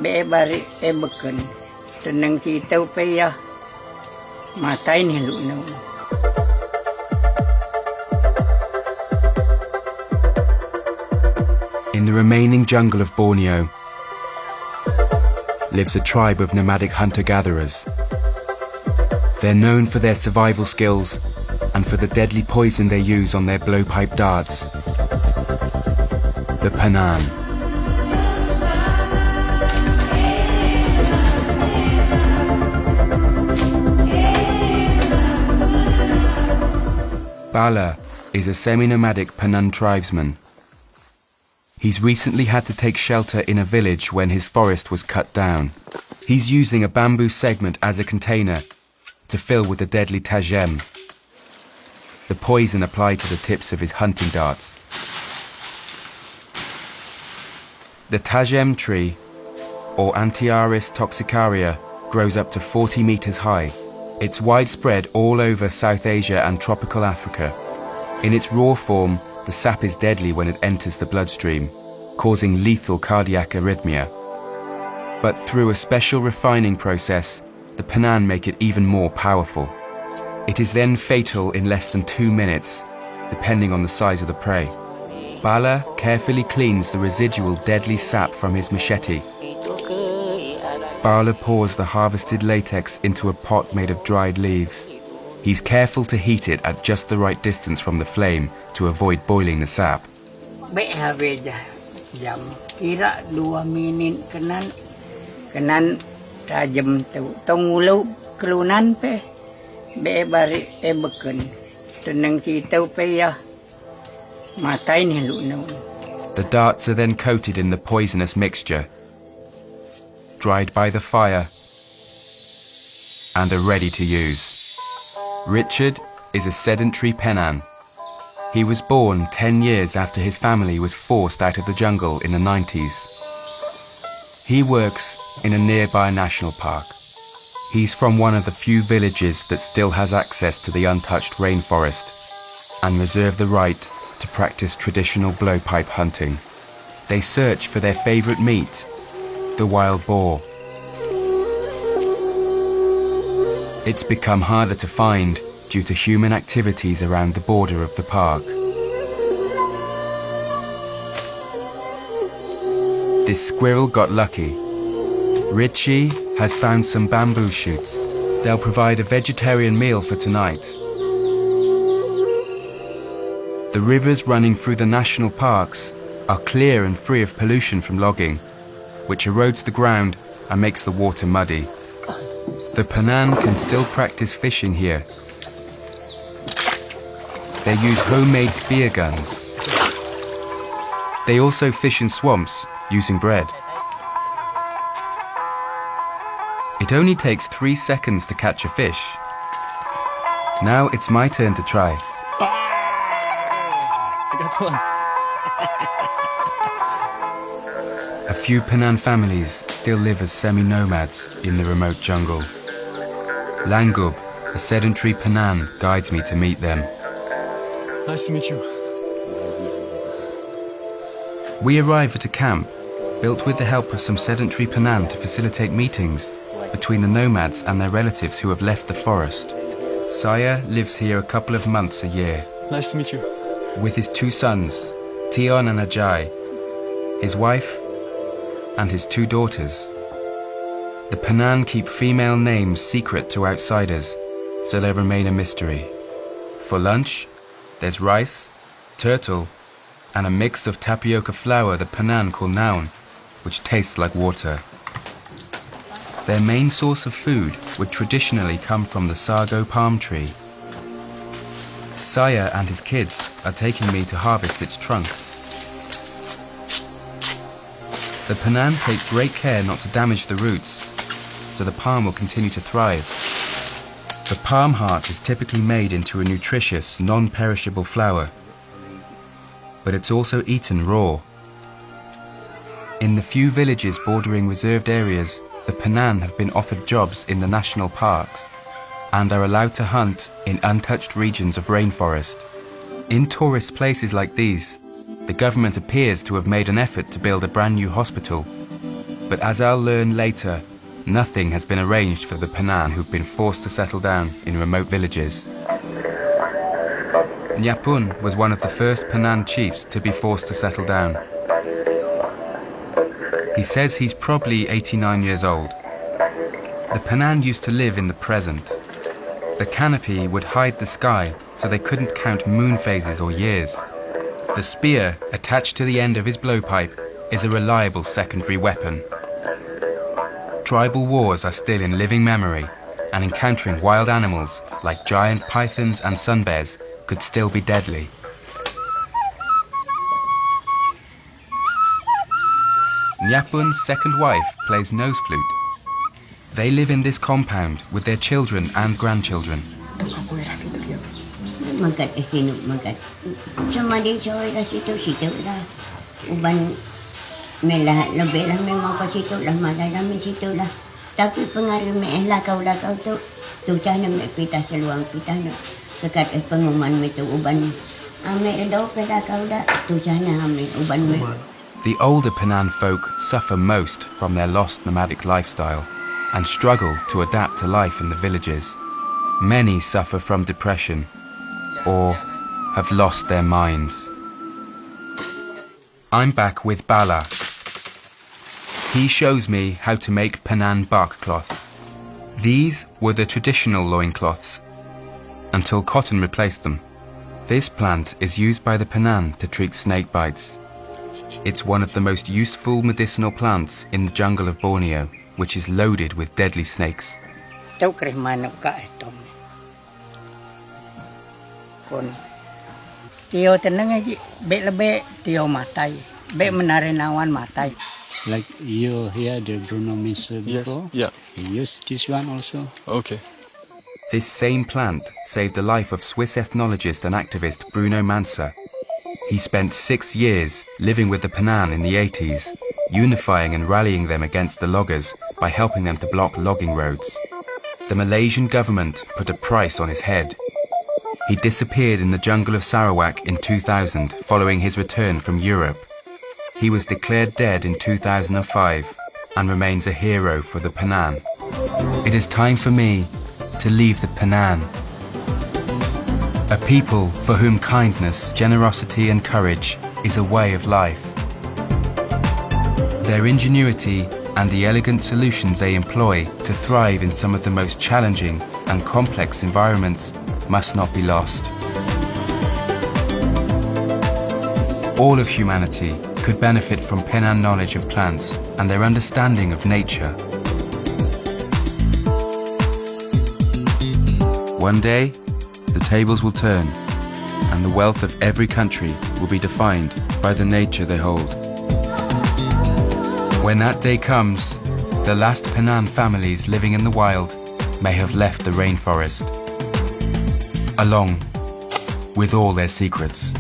Be bari e beken. Tenang kita upaya matain hilu na. In the remaining jungle of Borneo lives a tribe of nomadic hunter-gatherers. They're known for their survival skills and for the deadly poison they use on their blowpipe darts. The Panan. Bala is a semi-nomadic Panan tribesman. He's recently had to take shelter in a village when his forest was cut down. He's using a bamboo segment as a container to fill with the deadly tajem, the poison applied to the tips of his hunting darts. The tajem tree, or Antiaris toxicaria, grows up to 40 meters high. It's widespread all over South Asia and tropical Africa. In its raw form, the sap is deadly when it enters the bloodstream, causing lethal cardiac arrhythmia. But through a special refining process, the Panan make it even more powerful. It is then fatal in less than 2 minutes, depending on the size of the prey. Bala carefully cleans the residual deadly sap from his machete. Bala pours the harvested latex into a pot made of dried leaves. He's careful to heat it at just the right distance from the flame to avoid boiling the sap. Jam kira 2 minit kenan tajam tu tunggu kelunan pe be bari e beken tenang kita upaya matain hilu na. The darts are then coated in the poisonous mixture, dried by the fire, and are ready to use. Richard is a sedentary Panan. He was born 10 years after his family was forced out of the jungle in the 90s. He works in a nearby national park. He's from one of the few villages that still has access to the untouched rainforest and reserve the right to practice traditional blowpipe hunting. They search for their favorite meat, the wild boar. It's become harder to find due to human activities around the border of the park. This squirrel got lucky. Richie has found some bamboo shoots. They'll provide a vegetarian meal for tonight. The rivers running through the national parks are clear and free of pollution from logging, which erodes the ground and makes the water muddy. The Panan can still practice fishing here. They use homemade spear guns. They also fish in swamps using bread. It only takes 3 seconds to catch a fish. Now it's my turn to try. A few Panan families still live as semi-nomads in the remote jungle. Langub, a sedentary Panan, guides me to meet them. Nice to meet you. We arrive at a camp built with the help of some sedentary Panan to facilitate meetings between the nomads and their relatives who have left the forest. Saya lives here a couple of months a year. Nice to meet you. With his 2 sons, Tion and Ajay, his wife, and his 2 daughters. The Panan keep female names secret to outsiders, so they remain a mystery. For lunch, there's rice, turtle, and a mix of tapioca flour the Panan call naun, which tastes like water. Their main source of food would traditionally come from the sago palm tree. Saya and his kids are taking me to harvest its trunk. The Panan take great care not to damage the roots, so the palm will continue to thrive. The palm heart is typically made into a nutritious, non-perishable flour, but it's also eaten raw. In the few villages bordering reserved areas, the Panan have been offered jobs in the national parks and are allowed to hunt in untouched regions of rainforest. In tourist places like these, the government appears to have made an effort to build a brand new hospital. But as I'll learn later, nothing has been arranged for the Penan who've been forced to settle down in remote villages. Nyapun was one of the first Penan chiefs to be forced to settle down. He says he's probably 89 years old. The Penan used to live in the present. The canopy would hide the sky so they couldn't count moon phases or years. The spear attached to the end of his blowpipe is a reliable secondary weapon. Tribal wars are still in living memory, and encountering wild animals like giant pythons and sun bears could still be deadly. Nyapun's second wife plays nose flute. They live in this compound with their children and grandchildren. Magat hinuk magat. Sama dia cakap dah situ dah. Uban melah lebih lah memang kat situ lah malai lah min situ lah. Tapi pengaruh lah kau tu cahnya mek pitah seluang pitah nak dekat pengumuman itu uban. Ame dah pada kau dah tu cahnya ame uban mek. The older Penan folk suffer most from their lost nomadic lifestyle and struggle to adapt to life in the villages. Many suffer from depression or have lost their minds. I'm back with Bala. He shows me how to make Penan bark cloth. These were the traditional loincloths until cotton replaced them. This plant is used by the Penan to treat snake bites. It's one of the most useful medicinal plants in the jungle of Borneo, which is loaded with deadly snakes. Tau kerih mana ka etom. Kon. Tio tenang aja, be lebe tio matai, be menarinawan matai. Like you hear the Bruno Misa before? Yes, yeah. You use this one also? Okay. This same plant saved the life of Swiss ethnologist and activist Bruno Mansa. He spent 6 years living with the Penan in the 80s, unifying and rallying them against the loggers by helping them to block logging roads. The Malaysian government put a price on his head. He disappeared in the jungle of Sarawak in 2000 following his return from Europe. He was declared dead in 2005 and remains a hero for the Penan. It is time for me to leave the Penan, a people for whom kindness, generosity and courage is a way of life. Their ingenuity and the elegant solutions they employ to thrive in some of the most challenging and complex environments must not be lost. All of humanity could benefit from Penan knowledge of plants and their understanding of nature. One day, the tables will turn, and the wealth of every country will be defined by the nature they hold. When that day comes, the last Penan families living in the wild may have left the rainforest, along with all their secrets.